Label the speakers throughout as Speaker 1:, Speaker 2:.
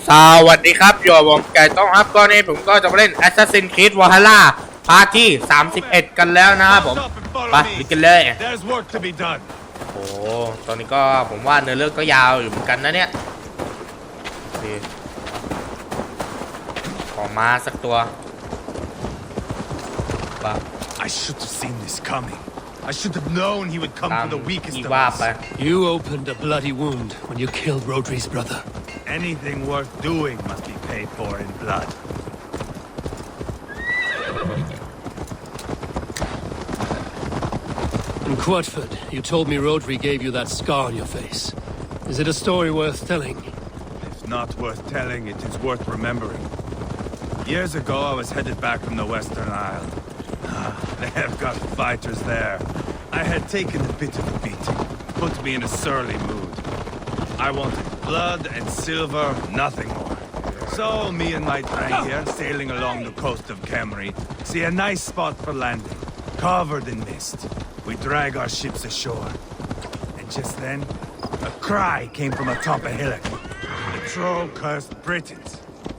Speaker 1: สวัสดีครับอยู่กับผมไก่ต้องครับก็นี้ผมก็จะมาเล่น Assassin's Creed Valhalla พาร์ทที่31กันแล้วนะครับผมไปลุยกันเลยโอ้ตอนนี้ก็ผมว่าเนื้อเรื่องก็ยาวอยู่เหมือนกันนะเนี่ยขอมาสักตัวป่ะ
Speaker 2: I should have seen this coming. I should have known he would come for the weakest of us.
Speaker 3: You opened a bloody wound when you killed Rodri's brother.
Speaker 2: Anything worth doing must be paid for in blood.
Speaker 3: In Quatford, you told me Rodri gave you that scar on your face. Is it a story worth telling?
Speaker 2: If not worth telling, it is worth remembering. Years ago, I was headed back from the Western Isle. They have got fighters there. I had taken a bit of a beating, put me in a surly mood. I wanted blood and silver, nothing more. So, me and my here, sailing along the coast of Kemri, see a nice spot for landing, covered in mist. We drag our ships ashore. And just then, a cry came from atop a hillock. The troll-cursed Britons.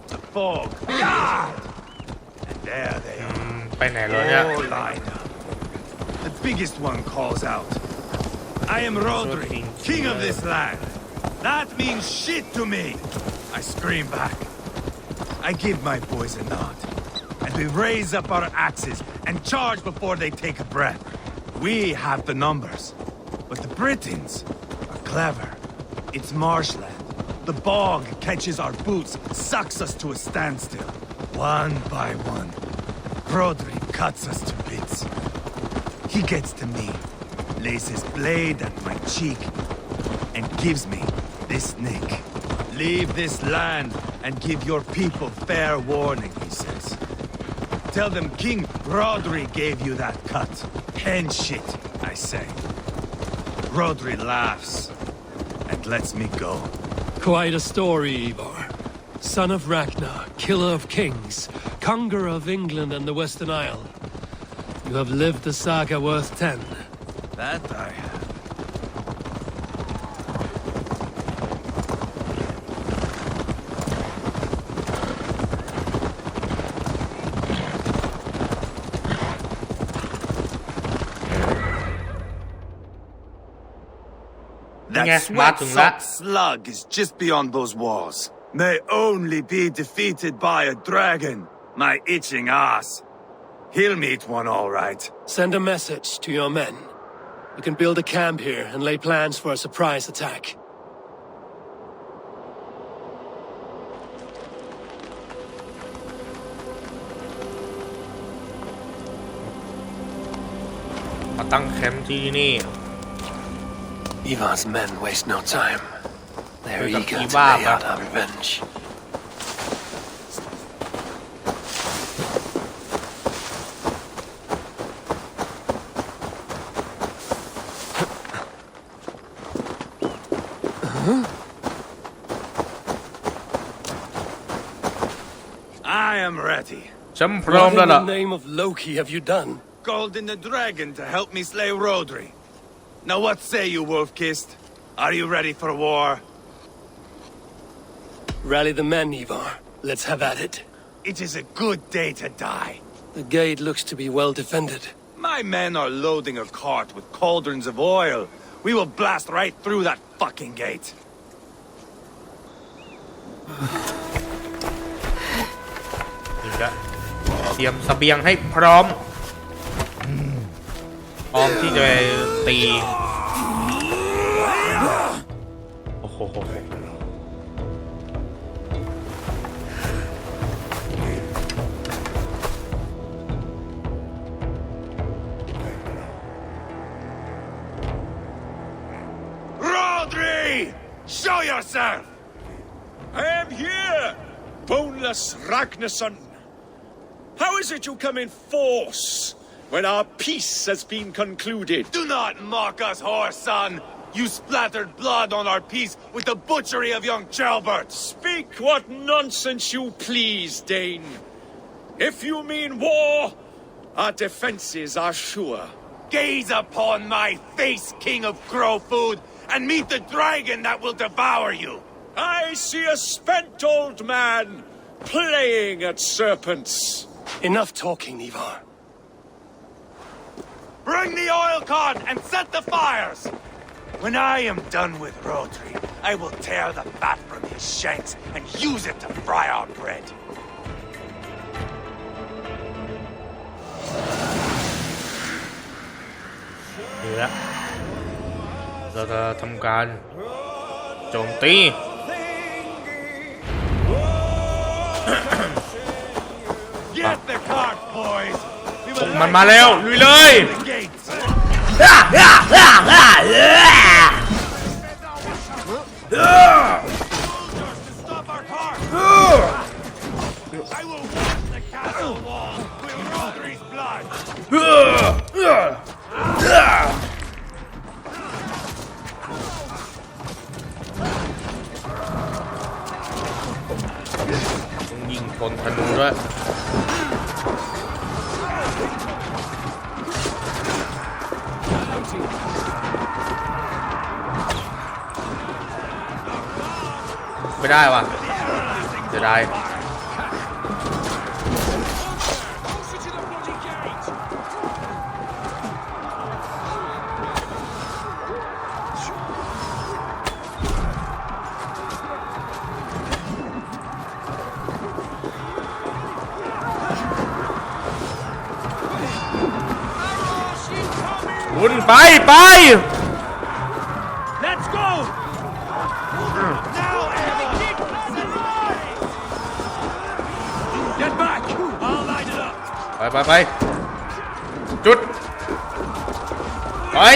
Speaker 2: The fog. God! And there they are. All lined up. The biggest one calls out. I am Rodri, king of this land. That means shit to me. I scream back. I give my boys a nod. And we raise up our axes and charge before they take a breath. We have the numbers. But the Britons are clever. It's marshland. The bog catches our boots, sucks us to a standstill. One by one. Rodri cuts us to bits. He gets to me, lays his blade at my cheek, and gives me this nick. Leave this land and give your people fair warning, he says. Tell them King Rodri gave you that cut. Hen shit, I say. Rodri laughs and lets me go.
Speaker 3: Quite a story, Ivar. Son of Ragnar, killer of kings, conqueror of England and the Western Isle. You have lived a saga worth 10.
Speaker 2: That I have. That sweat-soaked slug is just beyond those walls. May only be defeated by a dragon, my itching ass. He'll meet one all right.
Speaker 3: Send a message to your men. You can build a camp here and lay plans for a surprise attack. Ivar's men waste no time. They're eager to lay out our revenge.
Speaker 2: I am ready.
Speaker 3: What in the name of Loki have you done?
Speaker 2: Called in the dragon to help me slay Rodri. Now what say you, Wolf-Kissed? Are you ready for war?
Speaker 3: Rally the men, Ivar. Let's have at it.
Speaker 2: It is a good day to die.
Speaker 3: The gate looks to be well defended.
Speaker 2: My men are loading a cart with cauldrons of oil. We will blast right through that fucking gate.
Speaker 1: เตรียมเสบียงให้พร้อมพร้อมที่จะตีโอ้โห
Speaker 2: Rodri! Show yourself!
Speaker 4: I am here, boneless Ragnarsson. How is it you come in force when our peace has been concluded?
Speaker 2: Do not mock us, whoreson! You splattered blood on our peace with the butchery of young Chalbert!
Speaker 4: Speak what nonsense you please, Dane. If you mean war, our defenses are sure.
Speaker 2: Gaze upon my face, King of Crow Food, and meet the dragon that will devour you!
Speaker 4: I see a spent old man playing at serpents.
Speaker 3: Enough talking, Ivar.
Speaker 2: Bring the oil con and set the fires! When I am done with Rhodri, I will tear the fat from his shanks and use it to fry our bread.
Speaker 1: นี่แหละเราจะทำการโจมตี
Speaker 2: Get the cart, boys! We
Speaker 1: พว
Speaker 2: will
Speaker 1: กมันมาแล้วลุยเลย
Speaker 2: the gates! Stop our cart! I will wash the castle wall with Rodri's blood!
Speaker 1: ต้องยิงชนธนูด้วยไม่ได้ว่ะจะได้คุณไป
Speaker 2: Let's go! Now, get back! I'll light it up!
Speaker 1: ไป จุด ถอย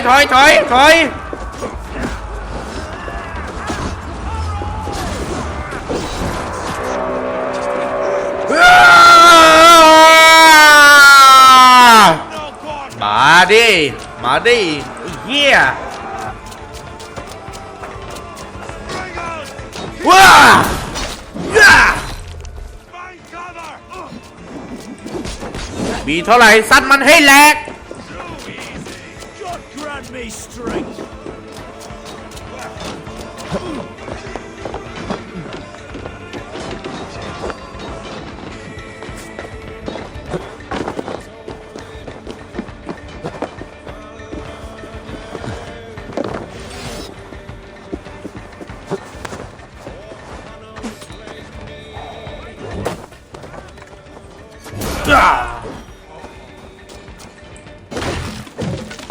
Speaker 2: No cart!
Speaker 1: มาดิไอ้เหี้ย
Speaker 2: Bring out!
Speaker 1: ว้า
Speaker 2: Find cover!
Speaker 1: มีเท่าไหร่ซัดมันให้แหลก
Speaker 2: Too easy! Just grant me strength!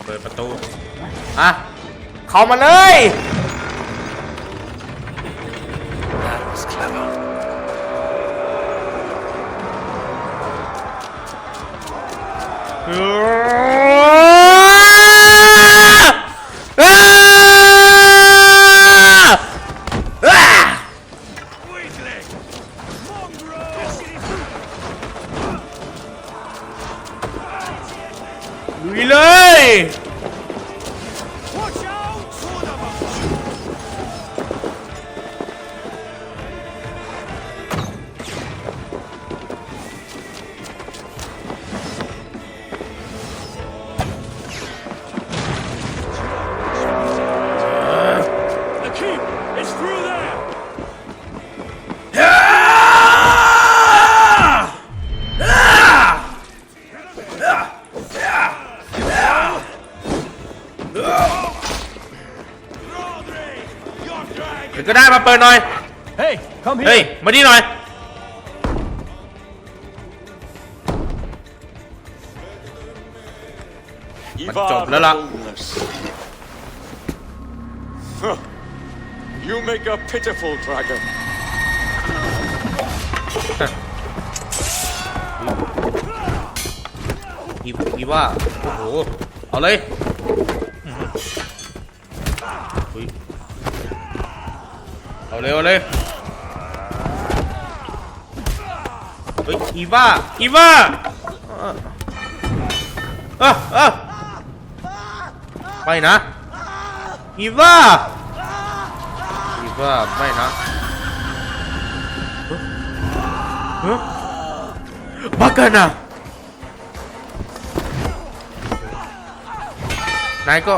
Speaker 2: เปิดประตูอ่ะเข้ามาเลย
Speaker 3: That was clever.
Speaker 1: ลุยเลย
Speaker 2: Watch out! Son of a...
Speaker 3: The keep is through there.
Speaker 1: เดี๋ยวก็ได้มาเปิดหน่อย
Speaker 3: Hey, come here.
Speaker 1: เฮ้ย มาดีหน่อย
Speaker 4: Ivar
Speaker 1: Lala.
Speaker 4: Boneless. Huh. You make a pitiful dragon.
Speaker 1: อีว่า โอ้โห เอาเลยอุ๊ยเอาเลยเฮ้ย อีว่าไม่นะ อีว่าไม่นะバカな นายก็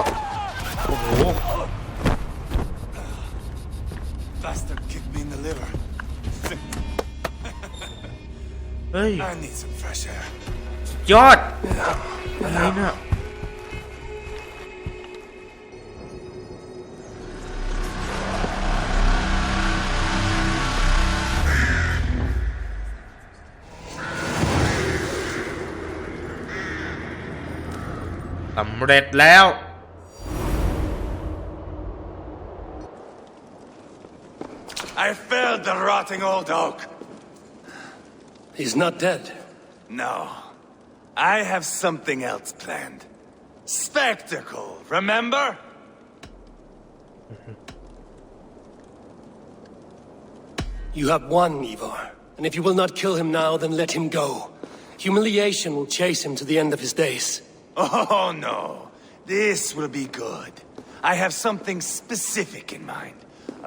Speaker 1: โอ้โห
Speaker 2: Bastard kicked
Speaker 1: เฮ้ย
Speaker 2: I need some fresh air.
Speaker 1: ยอดอะไรเนี่ยสำเร็จแล้ว
Speaker 2: I felled the rotting old oak.
Speaker 3: He's not dead.
Speaker 2: No. I have something else planned. Spectacle, remember?
Speaker 3: You have won, Ivar. And if you will not kill him now, then let him go. Humiliation will chase him to the end of his days.
Speaker 2: Oh, no. This will be good. I have something specific in mind.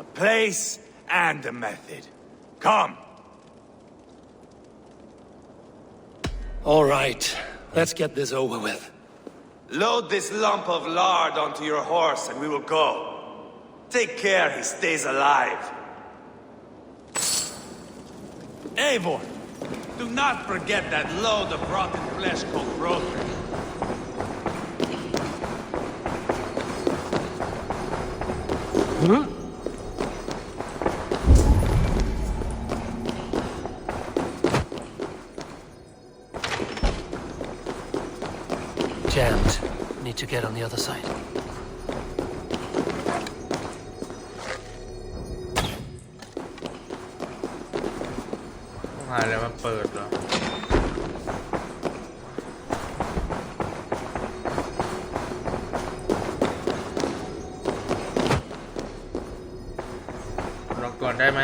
Speaker 2: A place and a method. Come.
Speaker 3: All right. Let's get this over with.
Speaker 2: Load this lump of lard onto your horse and we will go. Take care he stays alive. Eivor, do not forget that load of rotten flesh called Rodri.
Speaker 3: Jammed. Need to get on the other side.
Speaker 1: หาอะไรมาเปิดเหรอลองก่อนได้ไหม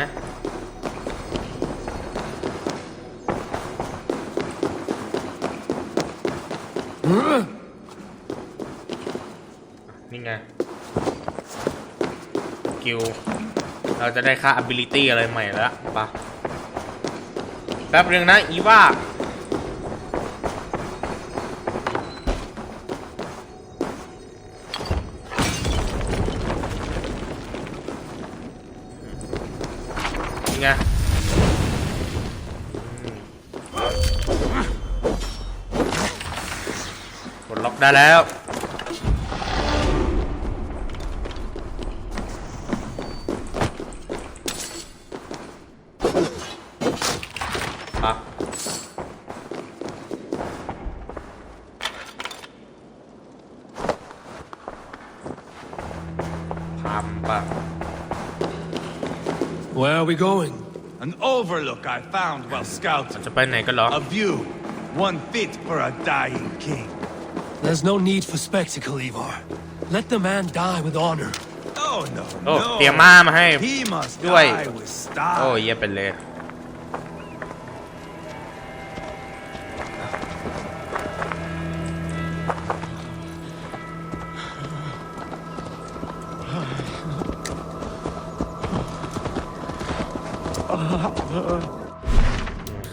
Speaker 1: นี่ไงกิวเราจะได้ค่า ability อะไรใหม่แล้วปะแป๊บนึงนะอีว่าไงกดล็อกได้แล้ว
Speaker 3: Where are we going?
Speaker 2: An overlook I found while scouting.
Speaker 1: จะไปไหนกันเหรอ
Speaker 2: A view, one fit for a dying king.
Speaker 3: There's no need for spectacle, Ivar. Let the man die with honor.
Speaker 2: Oh no,
Speaker 1: โอ้
Speaker 2: no.
Speaker 1: เตรียมม้ามาให้
Speaker 2: He must
Speaker 1: ด้วย
Speaker 2: die with
Speaker 1: โอ้
Speaker 2: style.
Speaker 1: เยี่ยมไปเลย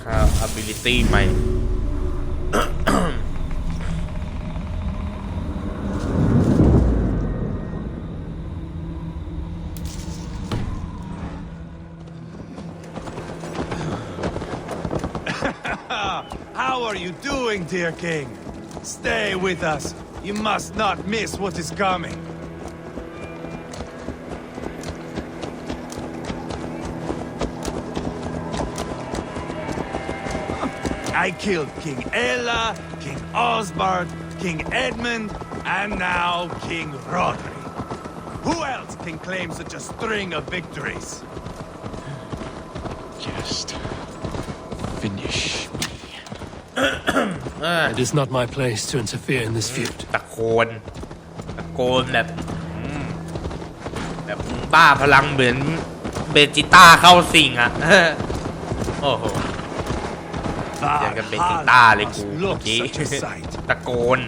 Speaker 1: ค่า ability ใหม่
Speaker 2: How are you doing, dear king? Stay with us. You must not miss what is coming. I killed King Ella, King Osbert, King Edmund, and now King Rodri. Who else can claim such a string of victories?
Speaker 3: Just finish me. It is not my place to interfere in this feud.
Speaker 1: ตะโกนแบบแบบบ้าพลังเหมือนเบจิต้าเข้าสิงอ่ะ โอ้โหยังกับเบจิต้าเลยกูเมื่อกี้ ตะโกน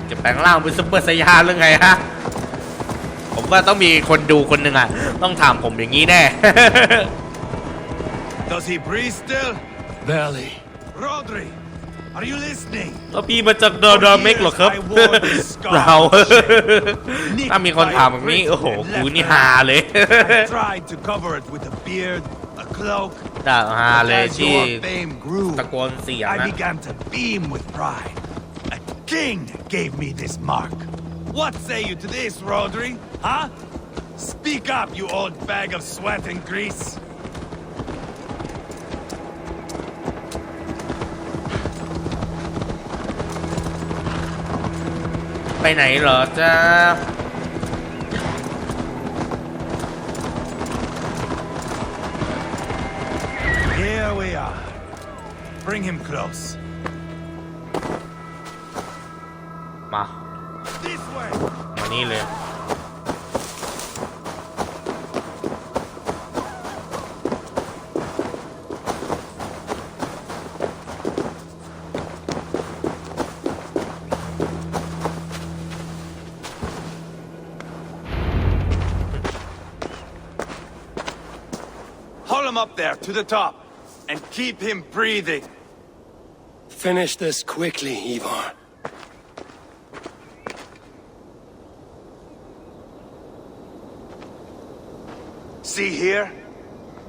Speaker 1: จะแปลงร่างเป็นซุปเปอร์ไซยาหรือไงฮะผมว่าต้องมีคนดูคนหนึ่งอ่ะต้องถามผมอย่างนี้แน่
Speaker 2: Does he breathe still?
Speaker 3: Barely.
Speaker 2: Rodri, are you listening?
Speaker 1: แล้วพี่มาจากดอเมกเหรอครับ เรา ถ้ามีคนถามแบบนี้โอ้โหกูนี่ฮาเลย
Speaker 2: I tried to cover it with a beard, a cloak.
Speaker 1: ด่าฮาเลย
Speaker 2: As
Speaker 1: ที่
Speaker 2: your fame grew,
Speaker 1: ตะโกนเสียง
Speaker 2: I
Speaker 1: นะ
Speaker 2: began to beam with pride. A king gave me this mark. What say you to this, Rodri? Huh? Speak up, you old bag of sweat and grease.
Speaker 1: ไปไหนเหรอจ๊ะ
Speaker 2: Here we are. Bring him close.
Speaker 1: มา
Speaker 2: This way.
Speaker 1: มานี่เลย
Speaker 2: Haul him up there to the top and keep him breathing.
Speaker 3: Finish this quickly, Ivar.
Speaker 2: See here?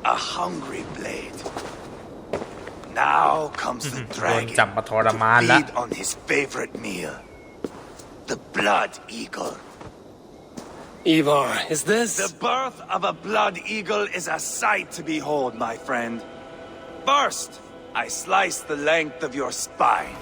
Speaker 2: A hungry blade. Now comes the
Speaker 1: โดน
Speaker 2: dragon
Speaker 1: จับมาทร
Speaker 2: to
Speaker 1: มานแล้ว
Speaker 2: feed on his favorite meal. The blood eagle.
Speaker 3: Ivar, is this...
Speaker 2: The birth of a blood eagle is a sight to behold, my friend. First, I slice the length of your spine.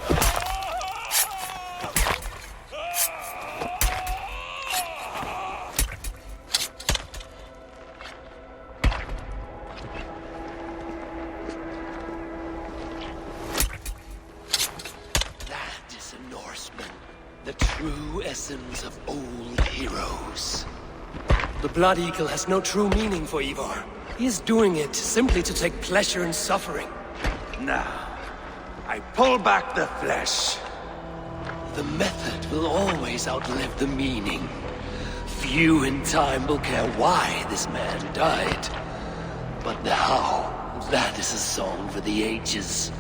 Speaker 3: That is a Norseman. The true essence of old heroes. The Blood Eagle has no true meaning for Ivar. He is doing it simply to take pleasure in suffering.
Speaker 2: Now, I pull back the flesh.
Speaker 3: The method will always outlive the meaning. Few in time will care why this man died. But the how, that is a song for the ages.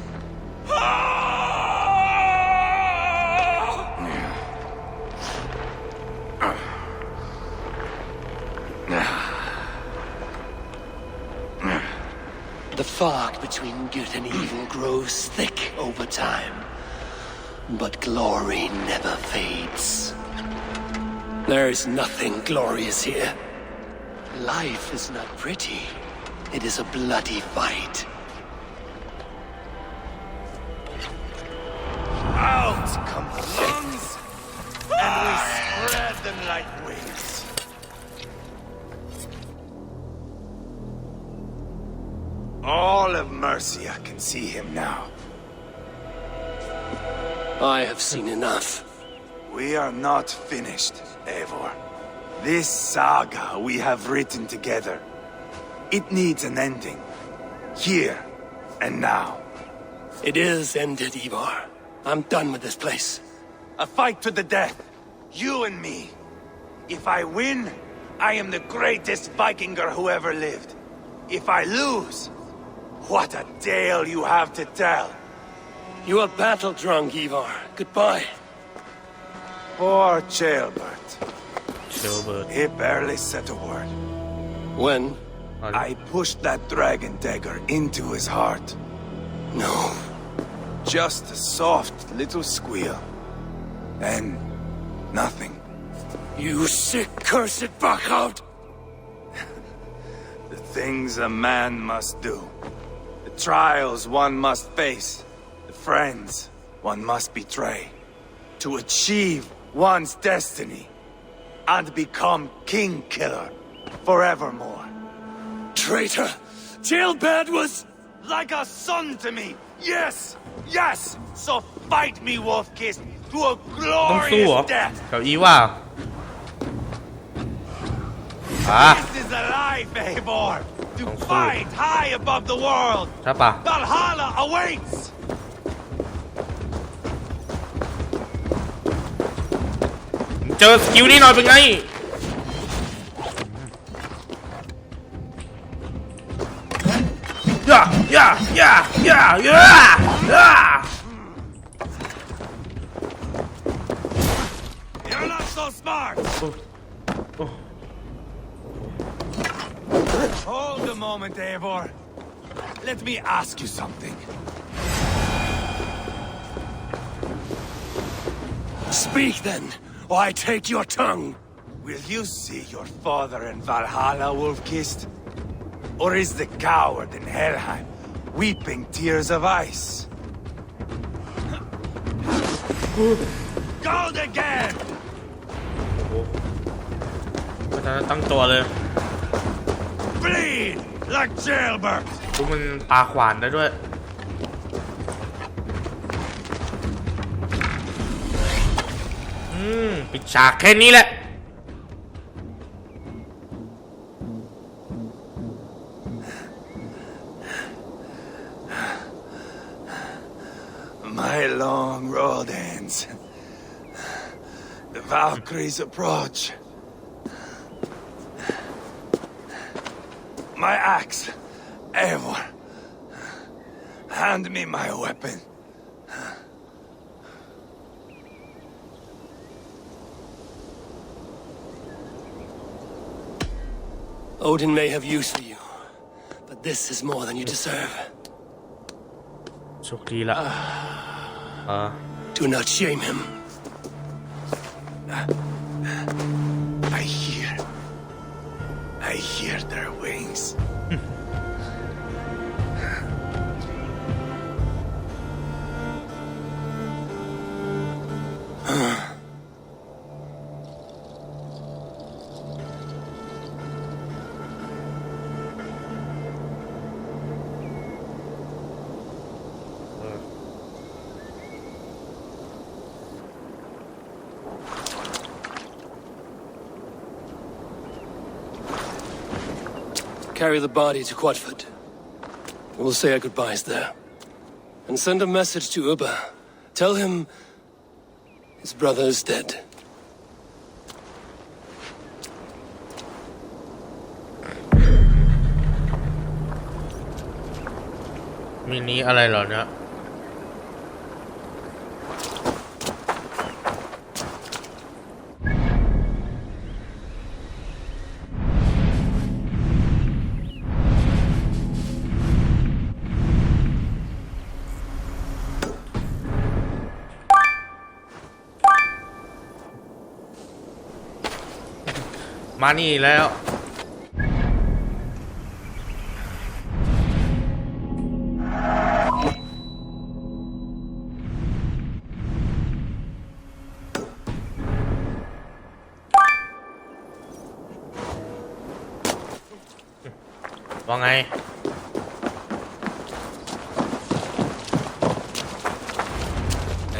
Speaker 3: The fog between good and evil grows thick over time. But glory never fades. There is nothing glorious here. Life is not pretty. It is a bloody fight.
Speaker 2: Out come the lungs, and we spread them like wings. All of Mercia can see him now.
Speaker 3: I have seen enough.
Speaker 2: We are not finished, Eivor. This saga we have written together, it needs an ending. Here and now.
Speaker 3: It is ended, Ivar. I'm done with this place.
Speaker 2: A fight to the death. You and me. If I win, I am the greatest Vikinger who ever lived. If I lose, what a tale you have to tell.
Speaker 3: You are battle drunk, Ivar. Goodbye.
Speaker 2: Poor Ceolbert.
Speaker 1: เชลเบิร์ต
Speaker 2: He barely said a word.
Speaker 3: When?
Speaker 2: I pushed that dragon dagger into his heart.
Speaker 3: No.
Speaker 2: Just a soft little squeal. Then, nothing.
Speaker 3: You sick, cursed Backout!
Speaker 2: The things a man must do. The trials one must face. The friends one must betray. To achieve one's destiny. And become King Killer forevermore.
Speaker 3: Traitor! Ceolbert was...
Speaker 2: Like a son to me! Yes! Yes! So fight me, Wolfkiss, to a
Speaker 1: ต้องสู้เหรอ
Speaker 2: glorious death!
Speaker 1: กับอีว่าอ่ะ
Speaker 2: This is a life, Eivor! To
Speaker 1: Don't fool.
Speaker 2: fight high above the world!
Speaker 1: ใช่ปะ
Speaker 2: Valhalla awaits!
Speaker 1: เจอสกิลนี้หน่อยเป็นไง ย่าย่าย่าย่าย่าย่า
Speaker 2: You're not so smart! Hold a moment, Eivor. let me ask you something.
Speaker 3: Speak then, or I take your tongue.
Speaker 2: Will you see your father in Valhalla, Wolf-Kissed? Or is the coward in Helheim weeping tears of ice? Gold again!
Speaker 1: ก็จะตั้งตัวเลย
Speaker 2: Bleed like jailbirds!
Speaker 1: ดูมันปาขวานได้ด้วยปิดฉากแค่นี้แหละ
Speaker 2: My long road ends. The Valkyries approach. My axe, Eivor. Hand me my weapon.
Speaker 3: Odin may have use for you, but this is more than you deserve.
Speaker 1: โชคดีละ
Speaker 3: Do not shame him.
Speaker 2: I hear their wings.
Speaker 3: Carry the body to Quatford. We'll say our goodbyes there. And send a message to Ubba. Tell him his brother is dead.
Speaker 1: มีนี้อะไรเหรอเนี่ยมานี่แล้วว่าไง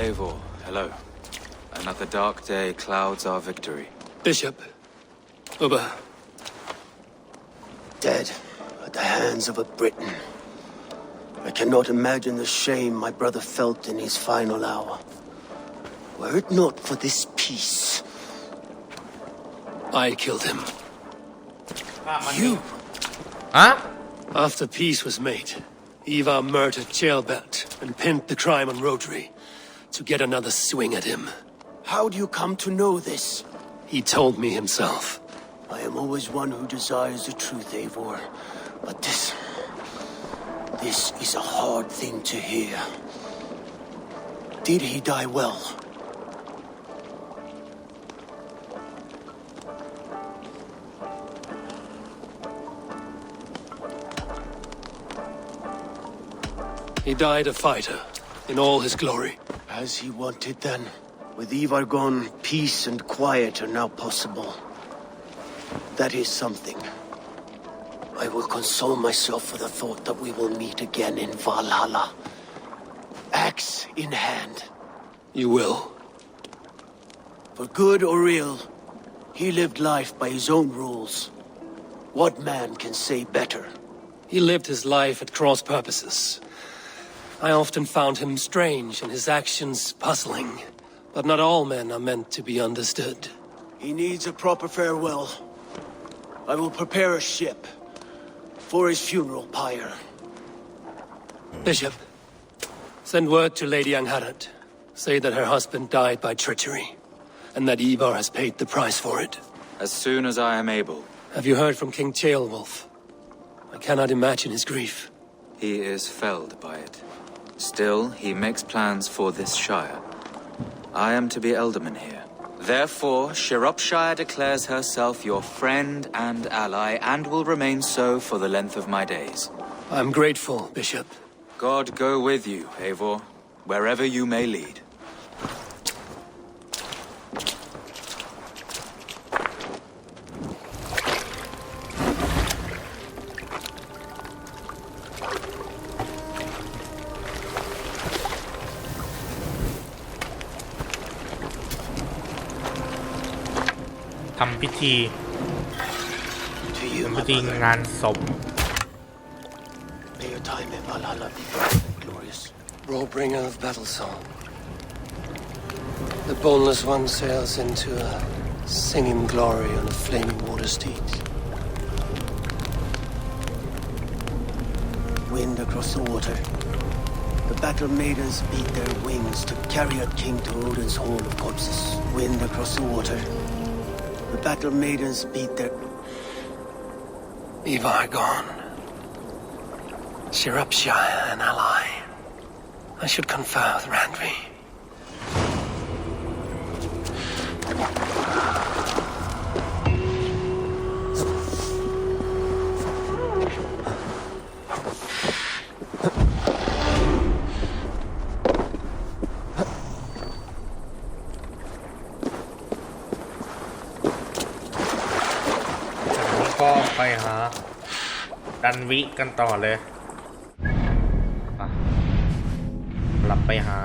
Speaker 5: Eivor, hello. Another dark day clouds our victory.
Speaker 3: Bishop. Ubba.
Speaker 6: Dead at the hands of a Briton. I cannot imagine the shame my brother felt in his final hour. Were it not for this peace.
Speaker 3: I killed him.
Speaker 6: You?
Speaker 1: Huh?
Speaker 3: After peace was made, Ivar murdered Ceolbert and pinned the crime on Rodri to get another swing at him.
Speaker 6: How do you come to know this?
Speaker 3: He told me himself.
Speaker 6: I am always one who desires the truth, Eivor. But this is a hard thing to hear. Did he die well?
Speaker 3: He died a fighter, in all his glory.
Speaker 6: As he wanted then. With Ivar gone, peace and quiet are now possible. That is something. I will console myself for the thought that we will meet again in Valhalla. Axe in hand.
Speaker 3: You will.
Speaker 6: For good or ill, he lived life by his own rules. What man can say better?
Speaker 3: He lived his life at cross purposes. I often found him strange and his actions puzzling. But not all men are meant to be understood.
Speaker 6: He needs a proper farewell. I will prepare a ship for his funeral pyre.
Speaker 3: Bishop, send word to Lady Angharad. Say that her husband died by treachery, and that Ivar has paid the price for it.
Speaker 5: As soon as I am able.
Speaker 3: Have you heard from King Ceolwulf? I cannot imagine his grief.
Speaker 5: he is felled by it. Still, he makes plans for this Shire. I am to be Elderman here. Therefore, Shropshire declares herself your friend and ally, and will remain so for the length of my days.
Speaker 3: I'm grateful, Bishop.
Speaker 5: God go with you, Eivor, wherever you may lead.
Speaker 1: ทำพิธี
Speaker 6: To you,
Speaker 1: ทำ
Speaker 6: my
Speaker 1: พิธี
Speaker 6: brother.
Speaker 1: งานศพ
Speaker 6: May your time in Valhalla be glorious.
Speaker 3: Rollbringer of battle song. The boneless one sails into a singing glory on a flaming water steed.
Speaker 6: Wind across the water. The battle maidens beat their wings to carry a king to Odin's hall of corpses. Wind across the water. The battle maidens beat their...
Speaker 3: Ivar gone. Shropshire an ally. I should confer with Randvi.
Speaker 1: ก็ไปหาดันวิกันต่อเลยไปกลับไปหา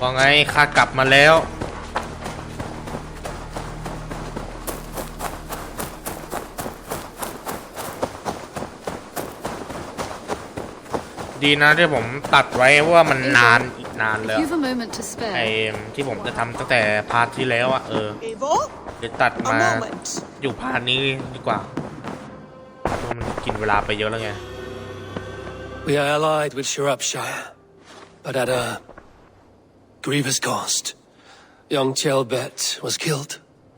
Speaker 1: ว่าไงข้ากลับมาแล้วดีนะที่ผมตัดไว้ว่ามันนานอีกนานแล้ว
Speaker 7: You've a moment to
Speaker 1: ไอ้
Speaker 7: spare.
Speaker 1: ที่ผมจะทำตั้งแต่พาร์ทที่แล้วอะ
Speaker 8: Eivor?
Speaker 1: เดี๋ยวตัด
Speaker 8: A
Speaker 1: มา
Speaker 8: moment.
Speaker 1: อยู่พาร์ทนี้ดีกว่าเพราะมันกินเวลาไปเยอะแล้วไง
Speaker 3: We are allied with Shropshire, but at a grievous cost. Young Chelbet was killed.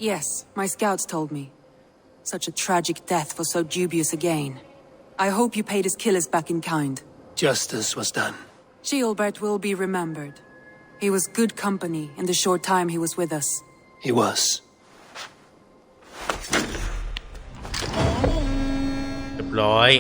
Speaker 9: Yes, my scouts told me. Such a tragic death for so dubious a gain. I hope you paid his killers back in kind.
Speaker 3: Justice was done.
Speaker 9: Gilbert will be remembered. He was good company in the short time he was with us.
Speaker 3: He was.
Speaker 1: เรียบร้อย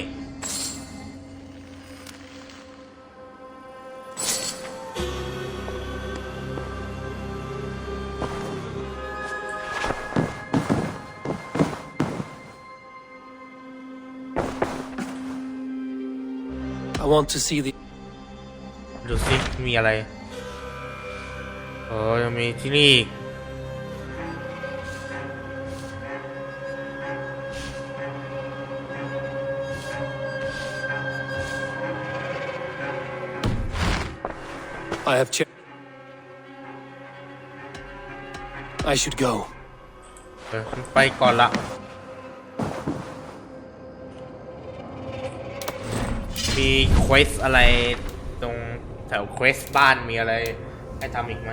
Speaker 3: I want to see the...
Speaker 1: ดูสิมีอะไรยังมีที่นี่อีก
Speaker 3: I have checked. I should go.
Speaker 1: ฉันไปก่อนละมีเควสอะไรตรงแถวเควสบ้านมีอะไรให้ทำอีกไหม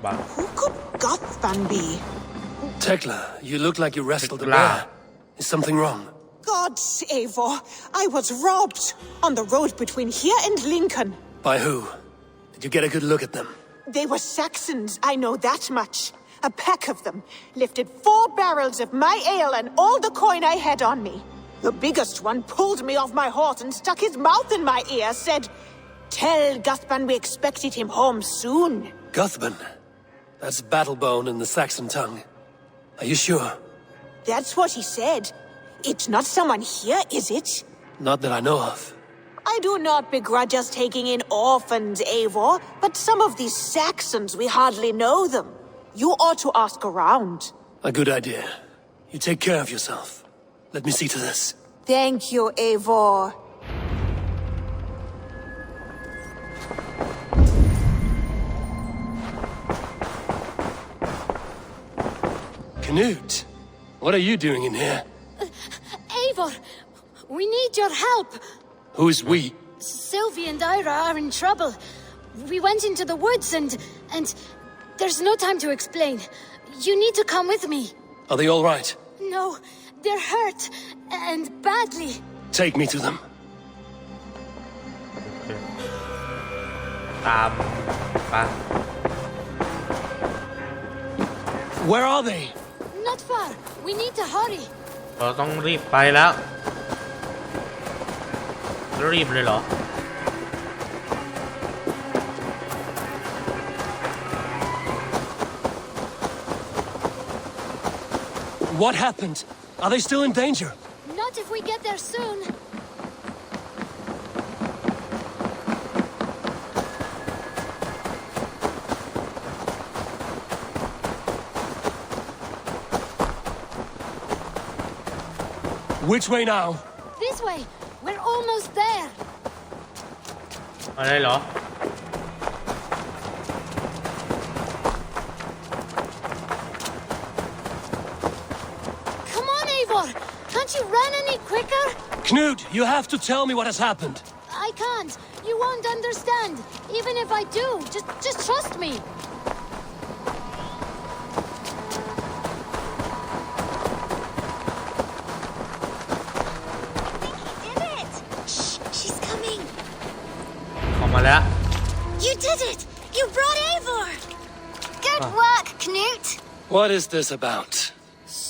Speaker 1: บ้า
Speaker 8: Who could Gothban be?
Speaker 3: Tekla, you look like you wrestled a
Speaker 1: Tekla.
Speaker 3: bear. Is something wrong?
Speaker 8: Gods, Eivor, I was robbed on the road between here and Lincoln.
Speaker 3: By who? Did you get a good look at them?
Speaker 8: They were Saxons, I know that much. A pack of them lifted 4 barrels of my ale and all the coin I had on me. The biggest one pulled me off my horse and stuck his mouth in my ear, said, "Tell Guthban we expected him home soon."
Speaker 3: Guthban. That's Battlebone in the Saxon tongue. Are you sure?
Speaker 8: That's what he said. It's not someone here, is it?
Speaker 3: Not that I know of.
Speaker 8: I do not begrudge us taking in orphans, Eivor, but some of these Saxons, we hardly know them. You ought to ask around.
Speaker 3: A good idea. You take care of yourself. Let me see to this.
Speaker 8: Thank you, Eivor.
Speaker 3: Knut, what are you doing in here?
Speaker 7: Eivor, we need your help.
Speaker 3: Who's we?
Speaker 7: Sylvie and Ira are in trouble. We went into the woods and there's no time to explain. You need to come with me.
Speaker 3: Are they all right?
Speaker 7: No, they're hurt and badly.
Speaker 3: Take me to them.
Speaker 1: ตามไป
Speaker 3: Where are they?
Speaker 7: Not far. We need to hurry.
Speaker 1: เราต้องรีบไปแล้ว รีบเลยเหรอ
Speaker 3: What happened? Are they still in danger?
Speaker 7: Not if we get there soon.
Speaker 3: Which way now?
Speaker 7: This way. We're almost there.
Speaker 1: อะไรเหรอ
Speaker 7: Come on, Eivor. Can't you run any quicker?
Speaker 3: Knut, you have to tell me what has happened.
Speaker 7: I can't. You won't understand. Even if I do, just trust me. She's coming.
Speaker 1: ออกมาแล้ว
Speaker 7: You did it! You brought Eivor! Good work, Knut!
Speaker 3: What is this about?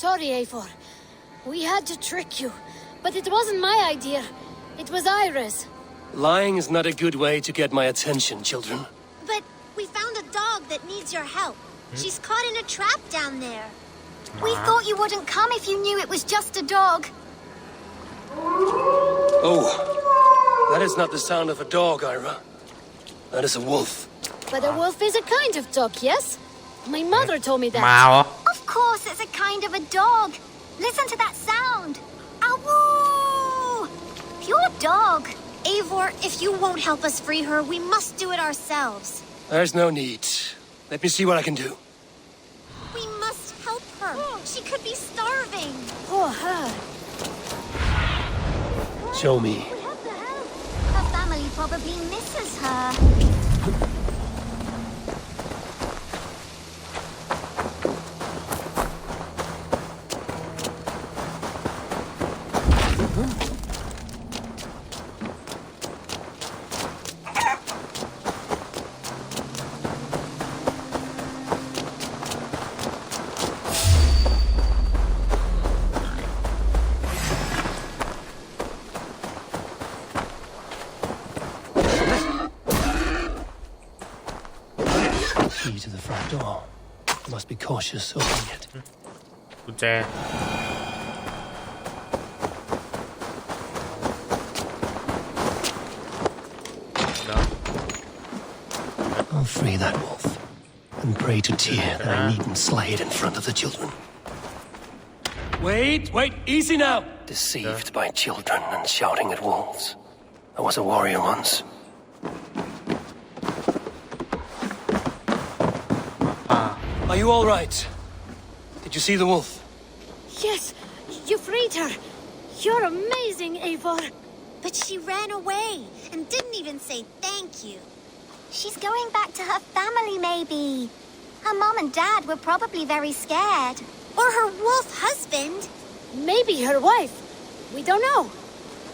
Speaker 7: Sorry, Eivor. We had to trick you. But it wasn't my idea. It was Ira's.
Speaker 3: Lying is not a good way to get my attention, children.
Speaker 10: But we found a dog that needs your help. She's caught in a trap down there. We thought you wouldn't come if you knew it was just a dog.
Speaker 3: Oh, that is not the sound of a dog, Ira. That is a wolf.
Speaker 7: But a wolf is a kind of dog, yes? My mother told me
Speaker 1: มา
Speaker 7: that.
Speaker 1: เหรอ
Speaker 10: Of course, it's a kind of a dog. Listen to that sound. Awoo! Pure dog. Eivor, if you won't help us free her, we must do it ourselves.
Speaker 3: There's no need. Let me see what I can do.
Speaker 10: We must help her. She could be starving.
Speaker 7: Poor her.
Speaker 3: Show me.
Speaker 10: We have to help. Her family probably misses her.
Speaker 3: Key to the front door. Must be cautious opening it.
Speaker 1: กุญแจ
Speaker 3: I'll free that wolf and pray to Tyr that I needn't slay it in front of the children. Wait, easy now! Deceived by children and shouting at wolves. I was a warrior once. Are you all right? Did you see the wolf?
Speaker 7: Yes, you freed her. You're amazing, Eivor.
Speaker 10: But she ran away and didn't even say thank you. She's going back to her family, maybe. Her mom and dad were probably very scared. Or her wolf husband.
Speaker 7: Maybe her wife. We don't know.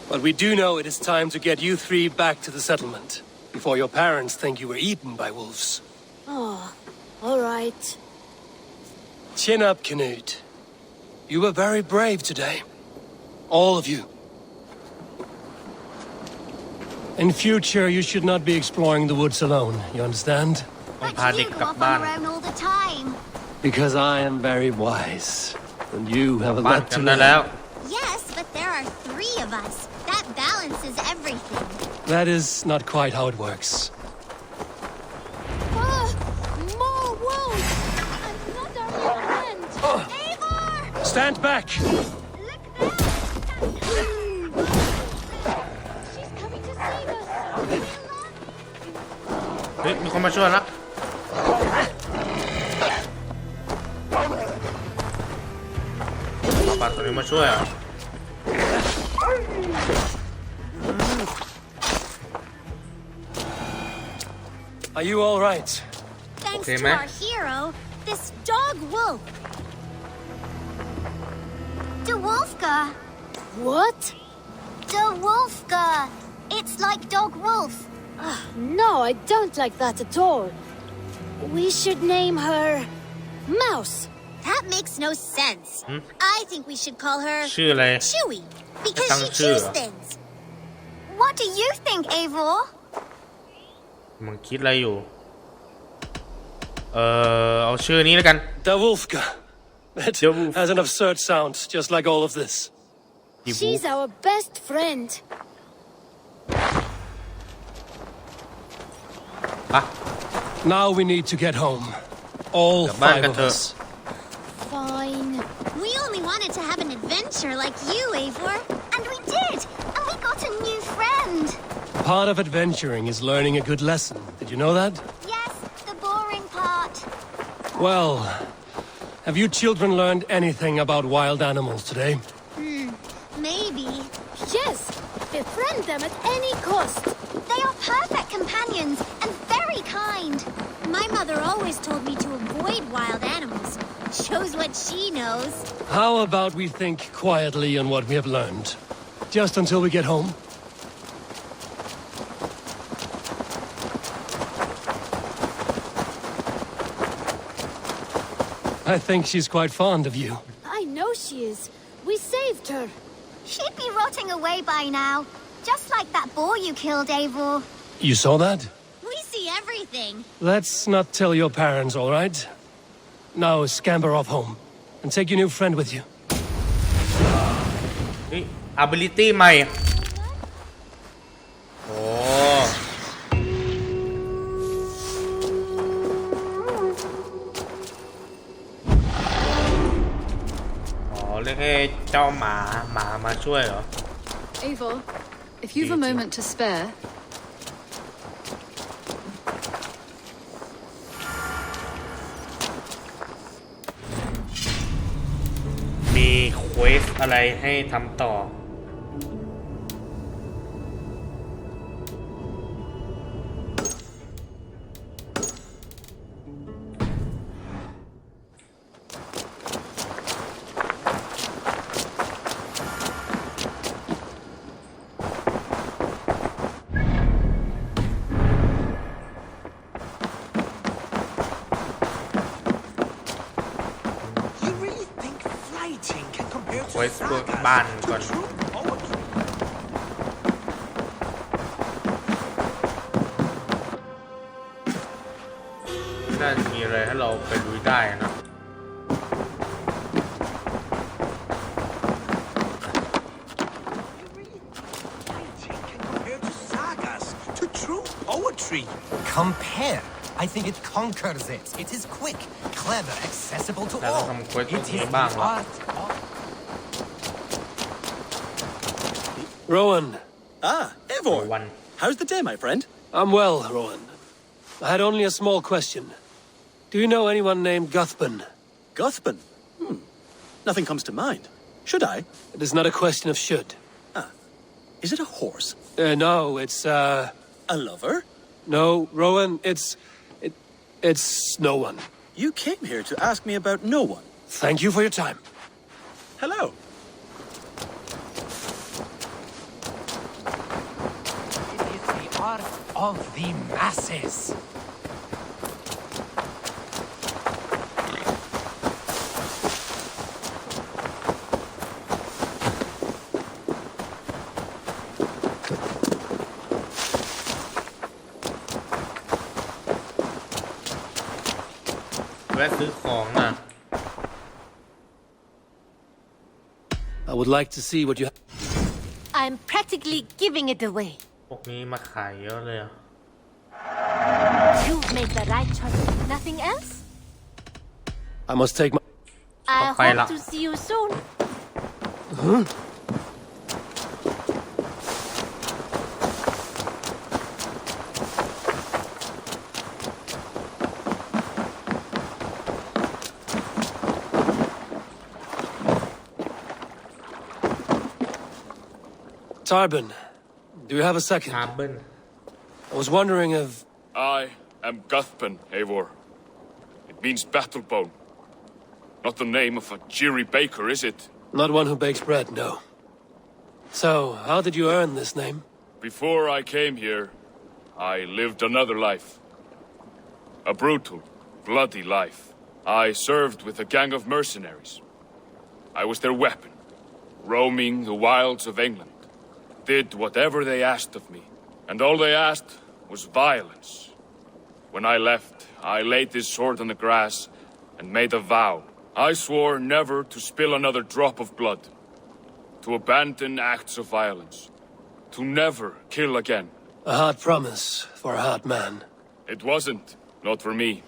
Speaker 3: But we do know it is time to get you three back to the settlement, before your parents think you were eaten by wolves.
Speaker 7: Oh, all right.
Speaker 3: Chin up, Knut. You were very brave today. All of you. In future, you should not be exploring the woods alone, you understand?
Speaker 1: ต้อง
Speaker 10: But
Speaker 1: พาเด็ก
Speaker 10: you
Speaker 1: กลั
Speaker 10: go
Speaker 1: บ
Speaker 10: off
Speaker 1: บ้า
Speaker 10: on
Speaker 1: น
Speaker 10: your own all the time.
Speaker 3: Because I am very wise. And you have a
Speaker 1: บ้าน
Speaker 3: lot
Speaker 1: กั
Speaker 3: to
Speaker 1: นได้แล้ว
Speaker 3: learn.
Speaker 10: Yes, but there are 3 of us. That balances everything.
Speaker 3: That is not quite how it works.
Speaker 7: Ah, more wolves. Another new friend.
Speaker 10: Eivor!
Speaker 3: Stand back!
Speaker 10: Look there!
Speaker 1: คนมาช่วยแล้วป่าตัวนี้มาช่วยอ่ะ
Speaker 3: Are you all right?
Speaker 10: Thanks
Speaker 1: Okay,
Speaker 10: to
Speaker 1: man.
Speaker 10: our hero, this dog wolf. De Wolfka.
Speaker 7: What?
Speaker 10: De Wolfka. It's like dog wolf.
Speaker 7: No, I don't like that at all. We should name her Mouse.
Speaker 10: That makes no sense. I think we should call her
Speaker 1: ชื่ออะไร
Speaker 10: Chewy, because she
Speaker 1: Tang
Speaker 10: chews
Speaker 1: Chua.
Speaker 10: things. What do you think, Eivor?
Speaker 1: มันคิดอะไรอยู่เอาชื่อนี้แล้วกัน
Speaker 3: Davulfka. It
Speaker 1: Davulfka.
Speaker 3: has an absurd sound, just like all of this.
Speaker 7: She's our best friend.
Speaker 1: ปะ
Speaker 3: Now we need to get home. All
Speaker 1: Gab back
Speaker 3: five
Speaker 1: at
Speaker 3: of
Speaker 1: her.
Speaker 3: us.
Speaker 7: Fine.
Speaker 10: We only wanted to have an adventure like you, Eivor. And we did! And we got a new friend!
Speaker 3: Part of adventuring is learning a good lesson. Did you know that?
Speaker 10: Yes, the boring part.
Speaker 3: Well, have you children learned anything about wild animals today?
Speaker 10: Maybe.
Speaker 7: Yes, befriend them at any cost.
Speaker 10: They are perfect companions and very kind. My mother always told me to avoid wild animals. Shows what she knows.
Speaker 3: How about we think quietly on what we have learned? Just until we get home? I think she's quite fond of you.
Speaker 7: I know she is. We saved her.
Speaker 10: She'd be rotting away by now. Just like that boar you killed, Eivor.
Speaker 3: You saw that?
Speaker 10: We see everything.
Speaker 3: Let's not tell your parents, all right? Now scamper off home and take your new friend with you.
Speaker 1: นี่ ability ใหม่โอ้เรียกให้เจ้าหมามาช่วยเหรอ
Speaker 11: Eivor, if you've a moment to spare,
Speaker 1: มีเควสอะไรให้ทำต่อ
Speaker 6: You really think fighting can compare
Speaker 1: เควสพวกบ้านก่อน น่าจะมีอะไรให้เราไปลุยได้นะ
Speaker 6: Fighting can compare to sagas, to true poetry.
Speaker 12: Compare. I think it conquers it. It is quick, clever, accessible to
Speaker 1: แต่เรา
Speaker 12: all.
Speaker 1: ทำเควสตรง
Speaker 12: It
Speaker 1: นี้
Speaker 12: is
Speaker 1: บ้าง
Speaker 12: the
Speaker 1: ละ
Speaker 12: art of...
Speaker 3: Rowan,
Speaker 13: Ah, Eivor.
Speaker 1: วัน
Speaker 13: How's the day, my friend?
Speaker 3: I'm well, Rowan. I had only a small question. Do you know anyone named Guthban?
Speaker 13: Guthban? Nothing comes to mind. Should I?
Speaker 3: It is not a question of should.
Speaker 13: Is it a horse?
Speaker 3: No, it's,
Speaker 13: A lover?
Speaker 3: No, Rowan, it's no one.
Speaker 13: You came here to ask me about no one.
Speaker 3: Thank you for your time.
Speaker 13: Hello.
Speaker 12: It is the art of the masses.
Speaker 1: แวะซื้อของอ่ะ
Speaker 3: I would like to see what you have.
Speaker 10: I'm practically giving it away.
Speaker 1: พวกนี้มาขายเยอะเลยอ่ะ
Speaker 10: You've made the right choice. Nothing else?
Speaker 3: I must take my...
Speaker 10: I
Speaker 1: Okay,
Speaker 10: hope
Speaker 1: la.
Speaker 10: to see you soon.
Speaker 3: Tarbin, do you have a second?
Speaker 1: ฮาร์เบิล
Speaker 3: I was wondering if...
Speaker 4: I am Guthpan, Eivor. It means battlebone. Not the name of a jeery baker, is it?
Speaker 3: Not one who bakes bread, no. So, how did you earn this name?
Speaker 4: Before I came here, I lived another life. A brutal, bloody life. I served with a gang of mercenaries. I was their weapon, roaming the wilds of England. Did whatever they asked of me, and all they asked was violence. When I left, I laid this sword on the grass and made a vow. I swore never to spill another drop of blood, to abandon acts of violence, to never kill again.
Speaker 3: A hard promise for a hard man.
Speaker 4: It wasn't, not for me.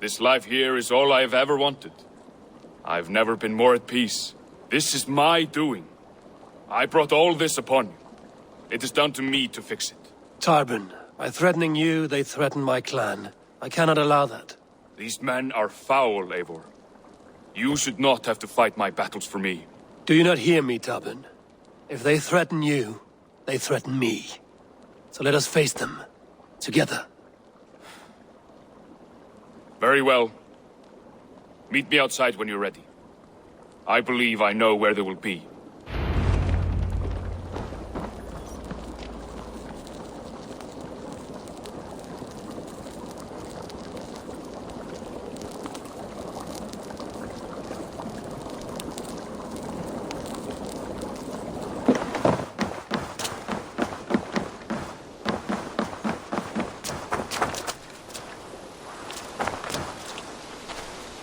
Speaker 4: This life here is all I've ever wanted. I've never been more at peace. This is my doing. I brought all this upon you. It is down to me to fix it.
Speaker 3: Tarbin, by threatening you, they threaten my clan. I cannot allow that.
Speaker 4: These men are foul, Eivor. You should not have to fight my battles for me.
Speaker 3: Do you not hear me, Tarbin? If they threaten you, they threaten me. So let us face them. Together.
Speaker 4: Very well. Meet me outside when you're ready. I believe I know where they will be.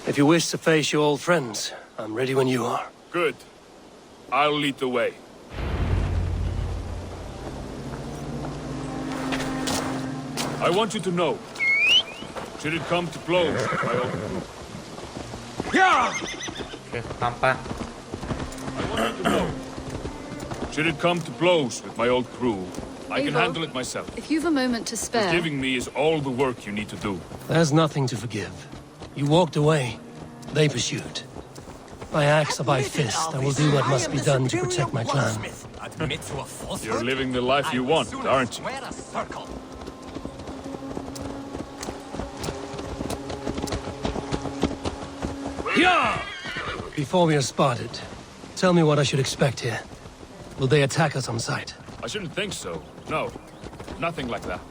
Speaker 3: If you wish to face your old friends, I'm ready when you are.
Speaker 4: Good. I'll lead the way. I want you to know, should it come to blows, my old crew.
Speaker 1: โอเคตามไป
Speaker 4: I want you to know, should it come to blows with my old crew, I can
Speaker 11: Eivor,
Speaker 4: handle it myself.
Speaker 11: If you've a moment to spare...
Speaker 4: Forgiving me is all the work you need to do.
Speaker 3: There's nothing to forgive. You walked away. They pursued. By axe or by fist, I will do what must be done to protect my clan.
Speaker 4: You're living the life you want, aren't you?
Speaker 3: Before we are spotted, tell me what I should expect here. Will they attack us on sight?
Speaker 4: I shouldn't think so. No, nothing like that.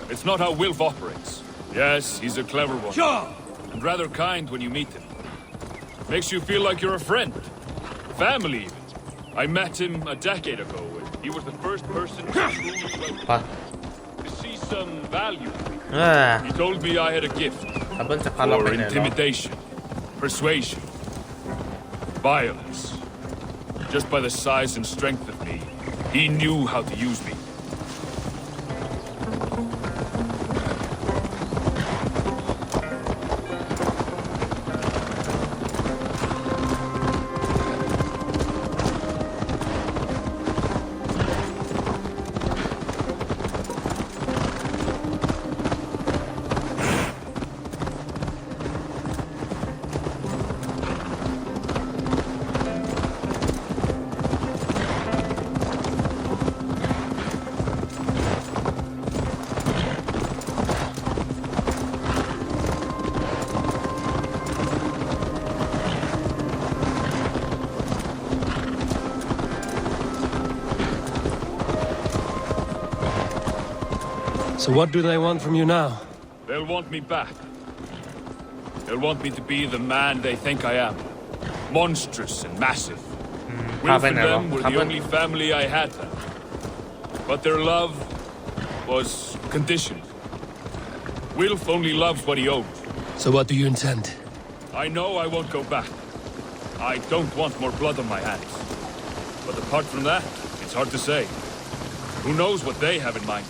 Speaker 4: It's not how Wilf operates. Yes, he's a clever one. And rather kind when you meet him. Makes you feel like you're a friend. Family, even. I met him a decade ago, and he was the first person to see some value. He told me I had a gift. For intimidation, persuasion, violence. Just by the size and strength of me, he knew how to use me.
Speaker 3: So what do they want from you now?
Speaker 4: They'll want me back. They'll want me to be the man they think I am. Monstrous and massive. Wilf and them were the only family I had then. But their love was conditioned. Wilf only loves what he owns.
Speaker 3: So what do you intend?
Speaker 4: I know I won't go back. I don't want more blood on my hands. But apart from that, it's hard to say. Who knows what they have in mind?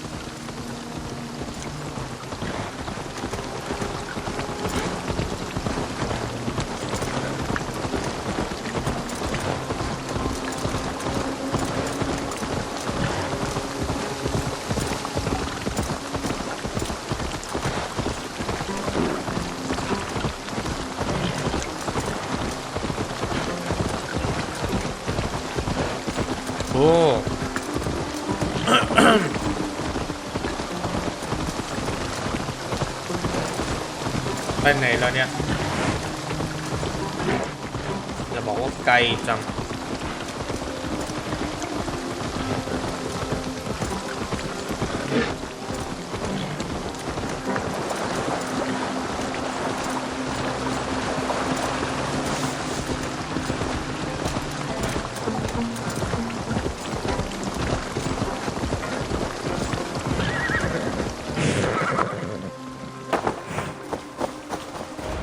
Speaker 1: ไปไหนแล้วเนี่ยจะบอกว่าไกลจัง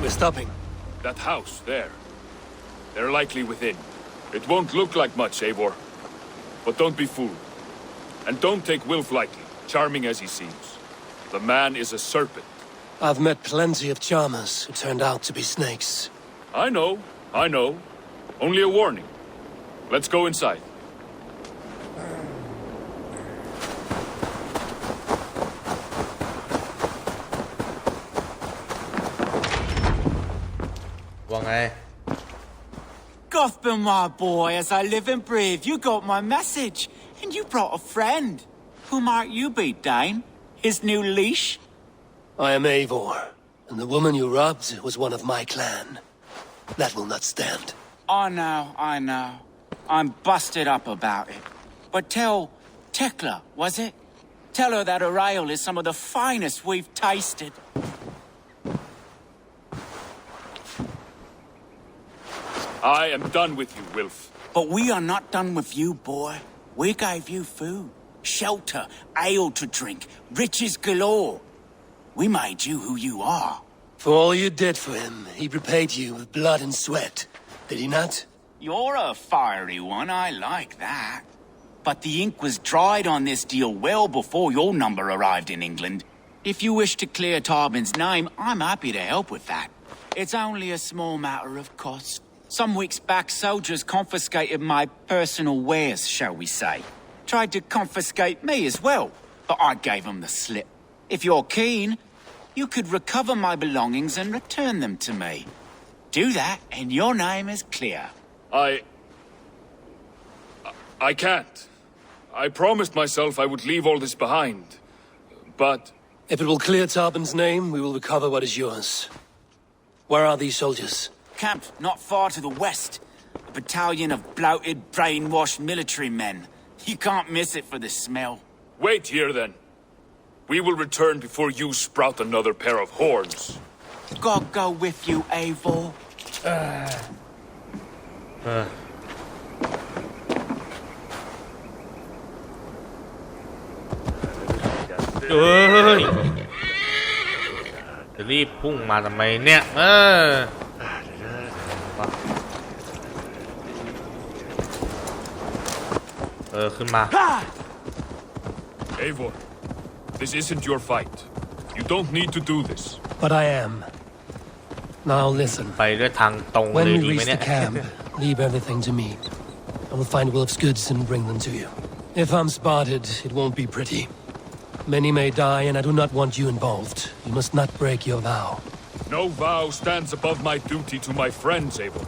Speaker 3: We're stopping.
Speaker 4: That house, there. They're likely within. It won't look like much, Eivor. But don't be fooled. And don't take Wilf lightly, charming as he seems. The man is a serpent.
Speaker 3: I've met plenty of charmers who turned out to be snakes.
Speaker 4: I know. Only a warning. Let's go inside.
Speaker 1: ว่าไง
Speaker 14: Gotham, my boy, as I live and breathe, you got my message. And you brought a friend. Who might you be, Dane? His new leash?
Speaker 3: I am Eivor, and the woman you robbed was one of my clan. That will not stand.
Speaker 14: I know. I'm busted up about it. But tell Tekla, was it? Tell her that her ale is some of the finest we've tasted.
Speaker 4: I am done with you, Wilf.
Speaker 14: But we are not done with you, boy. We gave you food, shelter, ale to drink, riches galore. We made you who you are.
Speaker 3: For all you did for him, he repaid you with blood and sweat. Did he not?
Speaker 14: You're a fiery one, I like that. But the ink was dried on this deal well before your number arrived in England. If you wish to clear Tarbin's name, I'm happy to help with that. It's only a small matter of cost. Some weeks back, soldiers confiscated my personal wares, shall we say. Tried to confiscate me as well, but I gave them the slip. If you're keen, you could recover my belongings and return them to me. Do that, and your name is clear.
Speaker 4: I can't. I promised myself I would leave all this behind. But...
Speaker 3: If it will clear Tarbin's name, we will recover what is yours. Where are these soldiers?
Speaker 14: Camped not far to the west. A battalion of bloated, brainwashed military men. You can't miss it for the smell.
Speaker 4: Wait here, then. We will return before you sprout another pair of horns.
Speaker 14: God go with you, Eivor.
Speaker 1: เอ้ยจะรีบพุ่งมาทำไมเนี่ยขึ้นมา
Speaker 4: Eivor, this isn't your fight. You don't need to do this.
Speaker 3: But I am. Now listen.
Speaker 1: ไปด้วยทางตรงเลย
Speaker 3: When
Speaker 1: ดี
Speaker 3: we
Speaker 1: ไหม
Speaker 3: reach
Speaker 1: เนี่ย
Speaker 3: the camp, leave everything to me. I will find Wilf's goods and bring them to you. If I'm spotted, it won't be pretty. Many may die, and I do not want you involved. You must not break your vow.
Speaker 4: No vow stands above my duty to my friends, Eivor.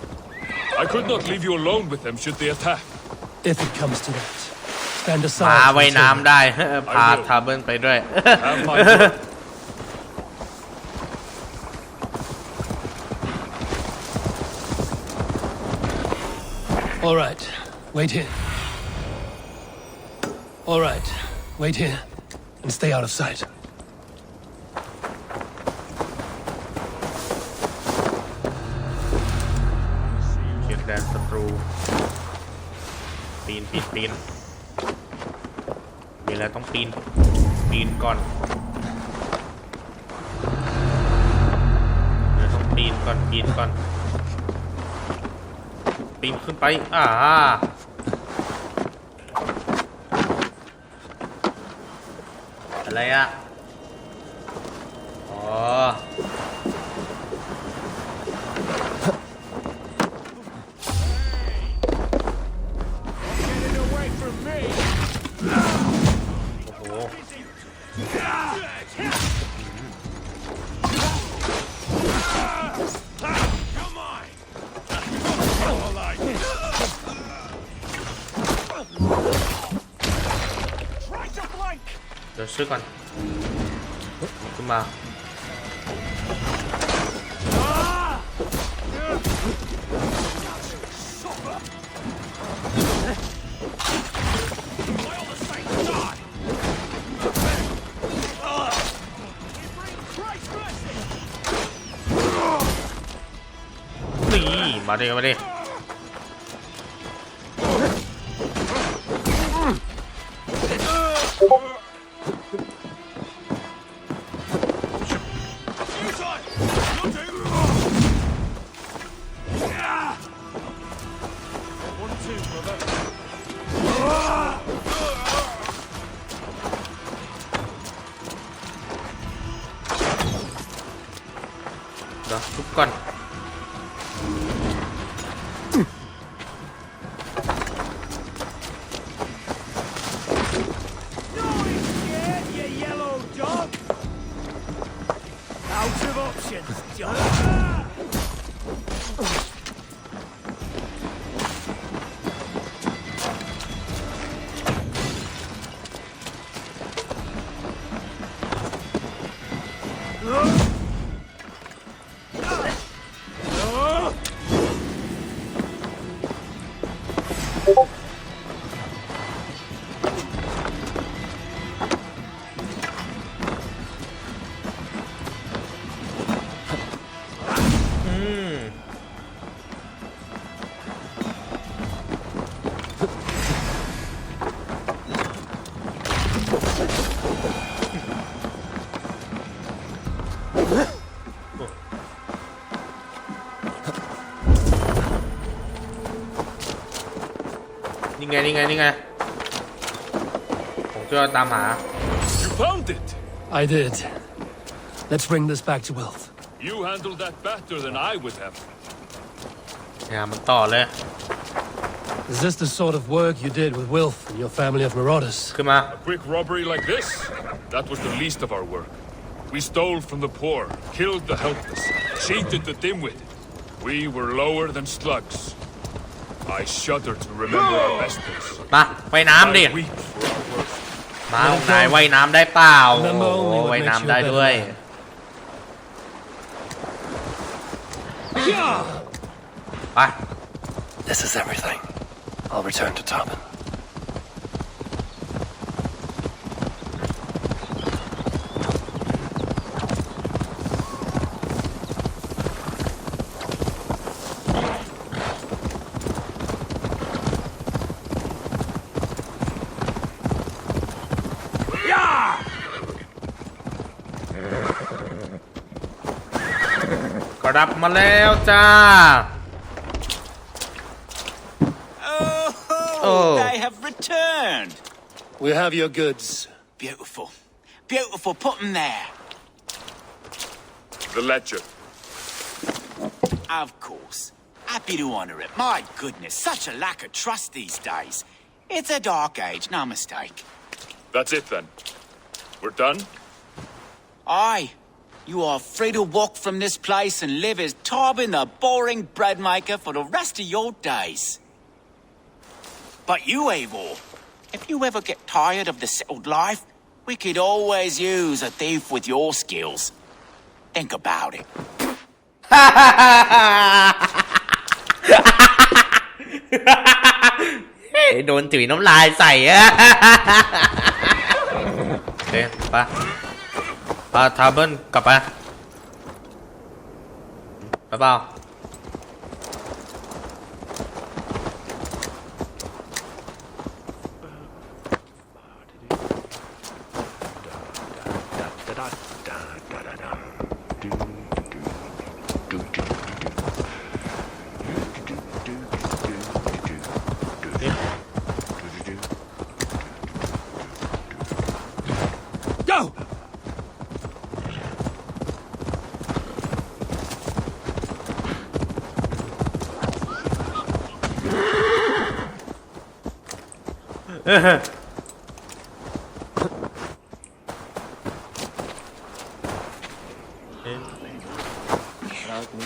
Speaker 4: I could not leave you alone with them should they attack.
Speaker 3: If it comes to that, stand
Speaker 1: มา
Speaker 3: aside.
Speaker 1: ว่ายน้ำได้ พาทาเบิลไปด้วย
Speaker 4: Have my word.
Speaker 3: All right, wait here. All right, wait here, and stay out of sight.
Speaker 1: เขียนแดนศัตรูปีนมีอะไรต้องปีนก่อนเดี๋ยวต้องปีนก่อนปีนขึ้นไปอะไรอ่ะอ๋อ เดี๋ยวซื้อก่อนขึ้นมานี่มาดิมาดิเดี๋ยวทุบก่อนนี่ไงผมจะตามหา
Speaker 4: You found it!
Speaker 3: I did. Let's bring this back to Wilf.
Speaker 4: You handled that better than I would have.
Speaker 1: เนี่ยมันต่อเลย
Speaker 3: Is this the sort of work you did with Wilf and your family of marauders?
Speaker 1: ขึ้นมา
Speaker 4: A quick robbery like this? That was the least of our work. We stole from the poor, killed the helpless, cheated the dim-witted. We were lower than slugs. I shudder to remember our best days.
Speaker 1: มาว่ายน้ำดิ
Speaker 4: I weep for our worst.
Speaker 1: มาของนายว่ายน้ำได้เปล่าโอ้โหว่ายน้ำได้ด้วยไป
Speaker 3: This is everything. I'll return to Tarman.
Speaker 1: กลับมาแล้วจ้า
Speaker 14: Oh, they have returned.
Speaker 3: We have your goods.
Speaker 14: Beautiful. Beautiful. Put them there.
Speaker 4: The ledger.
Speaker 14: Of course. Happy to honor it. My goodness, such a lack of trust these days. It's a dark age, no mistake.
Speaker 4: That's it then. We're done?
Speaker 14: Aye. You are free to walk from this place and live as Tobin the boring bread maker for the rest of your days. But you, Eivor, if you ever get tired of the settled life, we could always use a thief with your skills. Think about it.
Speaker 1: โดนถุยน้ำลายใส่อะโอเคไปทาเบิลกลับไปเปล่า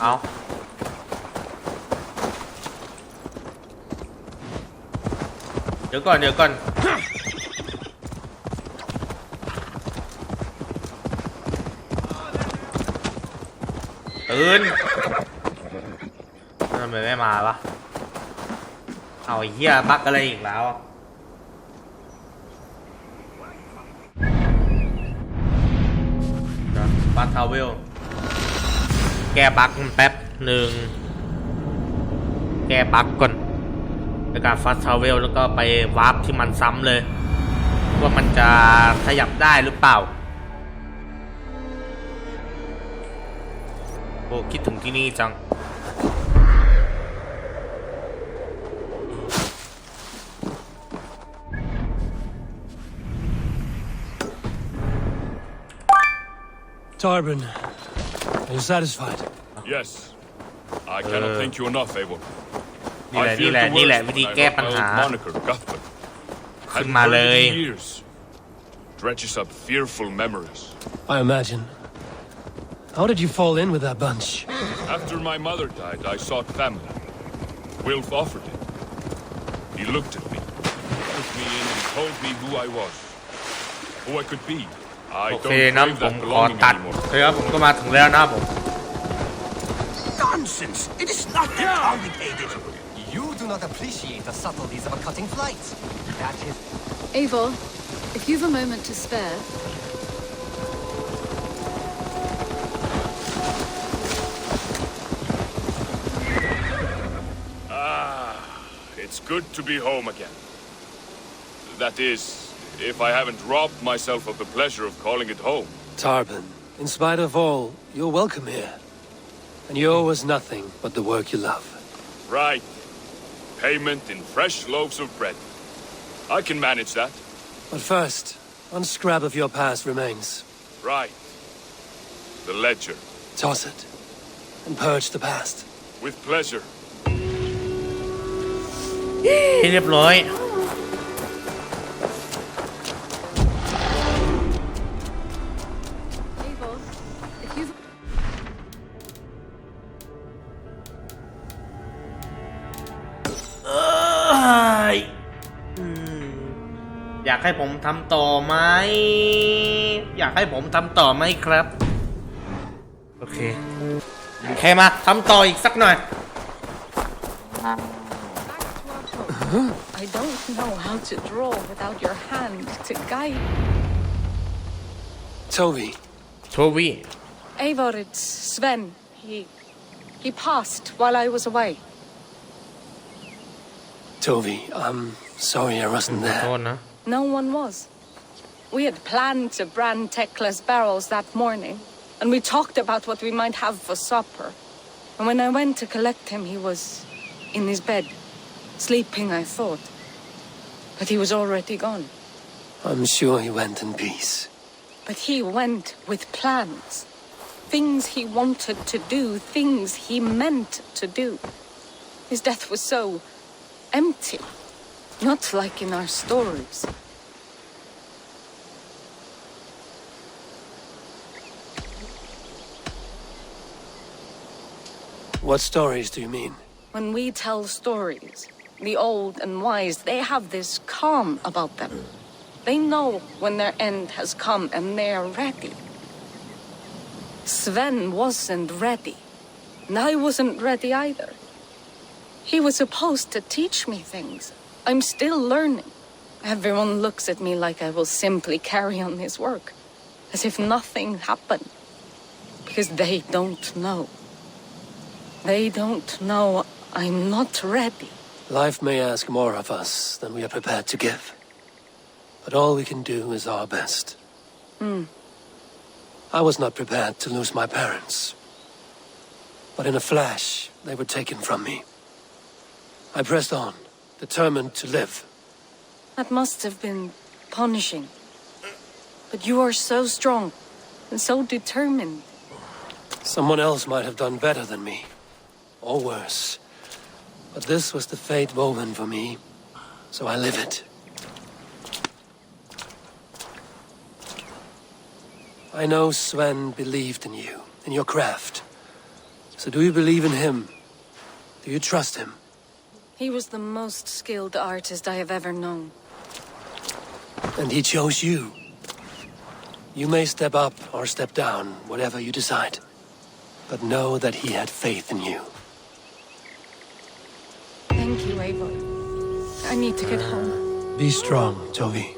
Speaker 1: เอาเดี๋ยวก่อน ตื่นทำไมไม่มาวะเอาไอ้เหี้ยบักอะไรอีกแล้วบักทาวเวลแก้บักมันแป๊บหนึ่งแก้บักก่อนในการฟาสทาวเวลแล้วก็ไปวาร์ปที่มันซ้ำเลยว่ามันจะขยับได้หรือเปล่าโอ้คิดถึงที่นี่จัง
Speaker 3: Tarbin, are you satisfied?
Speaker 4: Yes. I cannot thank you enough, Eivor.
Speaker 1: นี่แหละวิธีแก้ปัญหา
Speaker 4: moniker, Guthbert.
Speaker 1: ขึ้นมาเลย
Speaker 4: Years. Dredges up fearful memories.
Speaker 3: I imagine. How did you fall in with that bunch?
Speaker 4: After my mother died, I sought family. Wilf offered it. He looked at me, took me in and told me who I was, who I could be. I
Speaker 1: โอ
Speaker 4: don't
Speaker 1: เคนะ
Speaker 4: crave
Speaker 1: ผม
Speaker 4: that
Speaker 1: ขอ
Speaker 4: belonging
Speaker 1: ตัด
Speaker 4: anymore.
Speaker 1: ครับผมก็มาถึงแล้วนะผม
Speaker 12: Nonsense! It is not that complicated! You do not appreciate the subtleties of a cutting flight. That is...
Speaker 11: Eivor, if you've a moment to spare...
Speaker 4: It's good to be home again. That is, if I haven't robbed myself of the pleasure of calling it home.
Speaker 3: Tarbin, in spite of all, you're welcome here. And you owe us nothing but the work you love.
Speaker 4: Right. Payment in fresh loaves of bread. I can manage that.
Speaker 3: But first, one scrap of your past remains.
Speaker 4: Right. The ledger.
Speaker 3: Toss it. And purge the past.
Speaker 4: With pleasure.
Speaker 1: เรียบร้อย
Speaker 11: Eivor, if you've...
Speaker 1: อยากให้ผมทำต่อไหมอยากให้ผมทำต่อไหมครับโอเคมาทำต่ออีกสักหน่อย
Speaker 15: I don't know how to draw without your hand to guide.
Speaker 3: Toby.
Speaker 15: Eivor, it's Sven. He passed while I was away.
Speaker 3: Toby, I'm sorry I wasn't there.
Speaker 15: No one was. We had planned to brand Tekla's barrels that morning, and we talked about what we might have for supper. And when I went to collect him, he was in his bed. Sleeping, I thought. But he was already gone.
Speaker 3: I'm sure he went in peace.
Speaker 15: But he went with plans. Things he wanted to do, things he meant to do. His death was so empty. Not like in our stories.
Speaker 3: What stories do you mean?
Speaker 15: When we tell stories, the old and wise, they have this calm about them. They know when their end has come and they're ready. Sven wasn't ready, and I wasn't ready either. He was supposed to teach me things. I'm still learning. Everyone looks at me like I will simply carry on his work, as if nothing happened, because they don't know. They don't know I'm not ready.
Speaker 3: Life may ask more of us than we are prepared to give. But all we can do is our best. I was not prepared to lose my parents. But in a flash, they were taken from me. I pressed on, determined to live.
Speaker 15: That must have been punishing. But you are so strong and so determined.
Speaker 3: Someone else might have done better than me. Or worse. But this was the fate woven for me, so I live it. I know Sven believed in you, in your craft. So do you believe in him? Do you trust him?
Speaker 15: He was the most skilled artist I have ever known.
Speaker 3: And he chose you. You may step up or step down, whatever you decide. but know that he had faith in you.
Speaker 15: Thank you, Eivor. I need to get home.
Speaker 3: Be strong, Toby,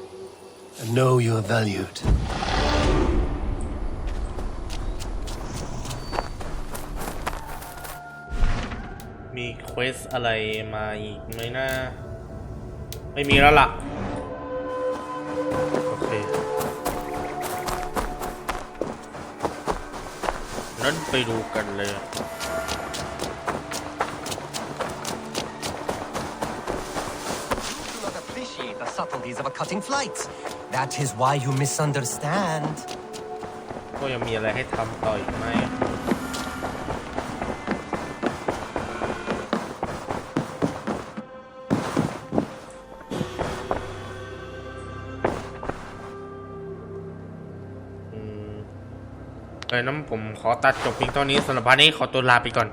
Speaker 3: and know you are valued.
Speaker 1: มีเควสอะไรมาอีกไหมนะไม่มีแล้วล่ะโอเคนั้นไปดูกันเลย
Speaker 12: Do not appreciate the subtleties of a cutting flight. That is why you misunderstand.
Speaker 1: ก็ยังมีอะไรให้ทำต่ออีกไหมน้ำผมขอตัดจบเพียงเท่านี้สำหรับพาร์ทนี้ขอตัวลาไปก่อน